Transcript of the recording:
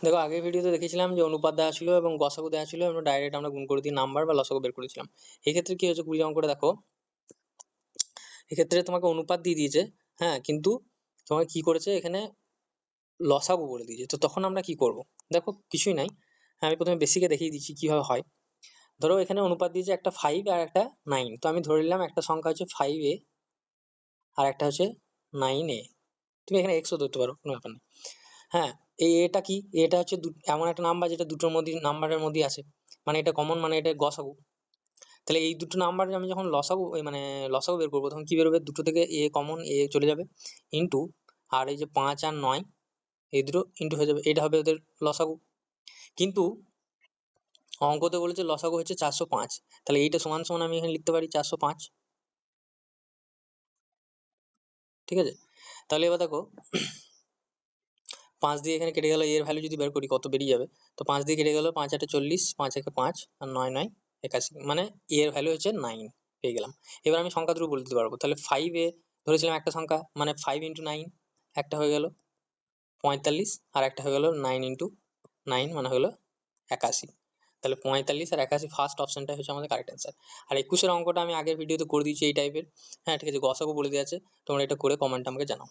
দেখো আগের ভিডিওতে দেখেছিলাম যে অনুপাত দেওয়া ছিল এবং গসাগু দেওয়া ছিল, আমরা ডাইরেক্ট আমরা গুণ করে দিয়ে নাম্বার বা লসাগু বের করেছিলাম। এক্ষেত্রে কি হয়েছে 20 অঙ্কটা দেখো, এক্ষেত্রে তোমাকে অনুপাত দিয়ে দিয়েছে, হ্যাঁ, কিন্তু তোমাকে কি করেছে এখানে লসাগু বলে দিয়েছে। তো তখন আমরা কি করব? দেখো কিছুই নাই, হ্যাঁ, আমি প্রথমে বেসিকে দেখিয়ে দিচ্ছি কিভাবে হয়। ধরো এখানে অনুপাত দিয়েছে একটা 5 আর একটা 9, তো আমি ধরে নিলাম একটা সংখ্যা হচ্ছে 5a আর একটা হচ্ছে 9a। তুমি এখানে এক্সও ধরতে পারো, কোনো ব্যাপার নেই। হ্যাঁ, এই এটা কি, এটা হচ্ছে এমন একটা নাম্বার যেটা দুটোর মধ্যে নাম্বারের মধ্যে আছে, মানে এটা কমন, মানে এটা গসাগু। তাহলে এই দুটো নাম্বার আমি যখন লসাগু মানে লসাগু বের করবো তখন কি বেরোবে, দুটো থেকে এ কমন, এ চলে যাবে, ইন্টু আর এই যে 5 আর 9 এই দুটো ইন্টু হয়ে যাবে, এটা হবে ওদের লসাগু। কিন্তু অঙ্কতে বলেছে লসাগু হচ্ছে 405, তাহলে এইটা সমান সমান আমি এখানে লিখতে পারি 405। ঠিক আছে, তাহলে এবার দেখো 5 দিয়ে এখানে কেটে গেল, এর ভ্যালু যদি বের করি কত বেরিয়ে যাবে, তো 5 দিয়ে কেটে গেল, 5 8 40, 5 1 5 আর 9 9 81, মানে এর ভ্যালু হচ্ছে 9 পেয়ে গেলাম। এবার আমি সংখ্যা দুটো বলে দিতে পারবো, তাহলে 5 এ ধরেছিলাম একটা সংখ্যা, মানে 5 ইন্টু 9 একটা হয়ে গেল 45, আর একটা হয়ে গেল 9 ইন্টু 9 মানে হলো 81। তাহলে 45 আর 81 ফার্স্ট অপশনটাই হচ্ছে আমাদের কারেক্ট অ্যান্সার। আর 21-এর অঙ্কটা আমি আগের ভিডিওতে করে দিয়েছি এই টাইপের। হ্যাঁ ঠিক আছে, গসাগু বলে দেওয়া আছে, তোমরা এটা করে কমেন্ট আমাকে জানাও।